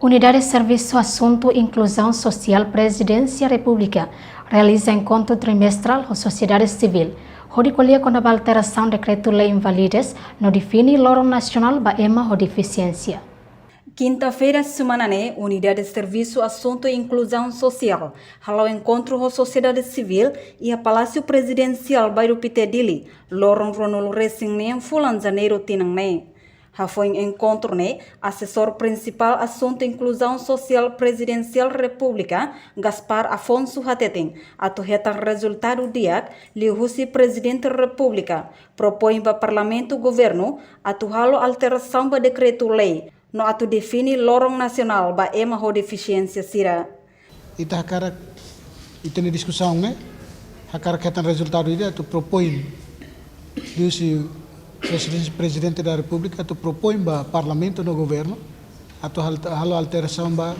Unidade de Serviço Assunto e Inclusão Social Presidência República realiza encontro trimestral com a sociedade civil, onde colhe com a alteração do decreto-lei invalides, no define lorong nacional ba ema o deficiência. Quinta-feira, semana né, Unidade de Serviço Assunto e Inclusão Social, ao encontro com a sociedade civil e a Palácio Presidencial Bairro Pitedili, lorong Ronolo Racing né, fulan janeiro tinang né. Foi encontro né, assessor principal Assunto e Inclusão Social Presidencial República, Gaspar Afonso Hateteng, atuhetan resultado dia, liuhusi Presidente República, propõe para Parlamento Governo, atuhalo alteração para decreto-lei, no atu define lorong nasional ba ema ho deficiência sira. Ita hakara itani discussão né, hakara ketan resultado ida tu propõe diusi Presidente da República tu propõe ba Parlamento no Governo atu halo alteração ba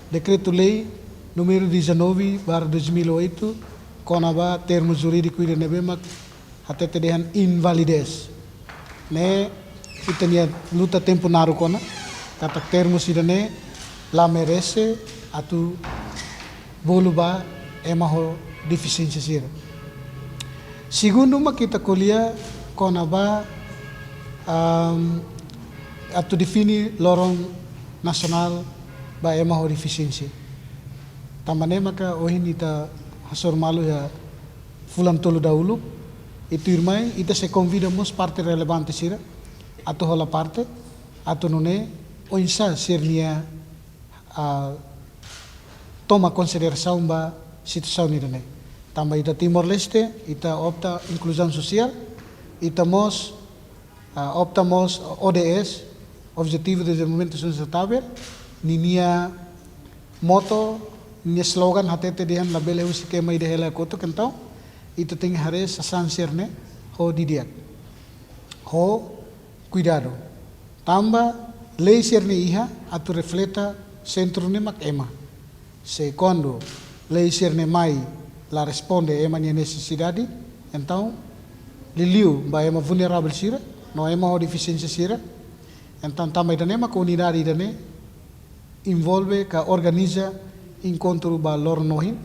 decreto-lei número 19/2008 konaba termo jurídico ida nebemak hatete dehan invalidez ne itania luta tempo naru kona kata termo sidane la merece atu voluba emaho deficiência sira. Segundo kita kuliah konaba atu defini lorong nasional ba emaho deficiência. Tamane maka ohin ita hasor malu ya fulan tolu dahulu itu irmai ita se convidamos parte relevante sira atau hola parte atau nune oinsa sirnia toma consideração ba situação nirane. Tambah ita Timor Leste ita opta inclusão social ita optamos ODS Objetivo de Desenvolvimento Sustentável ninia moto ninia slogan hatete dihan label eu skema ide hela koto kentau ita ting hares asan sirne ho didiak ho cuidado. Tambah lei sirne iha atu refleta centro ne mak ema. Segundo, lei sirne mai la responde ema nia necessidade, então liliu ba ema vulnerável sira, no ema ho deficiência sira. Então também dane mak unidade dane envolve ka organiza encontro ba lor nohin.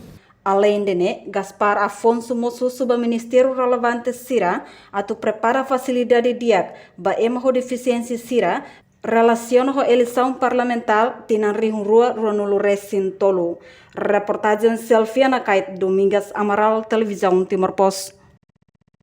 Além de né, Gaspar Afonso moço suba Ministério relevante sira, atu prepara facilidade diak ba ema ho deficiência sira, relaciona com a eleição parlamentar tinan rihun rua Ronolo Resin Tolu. Reportagem Selfie na Kait Domingas Amaral Televisão Timor Post.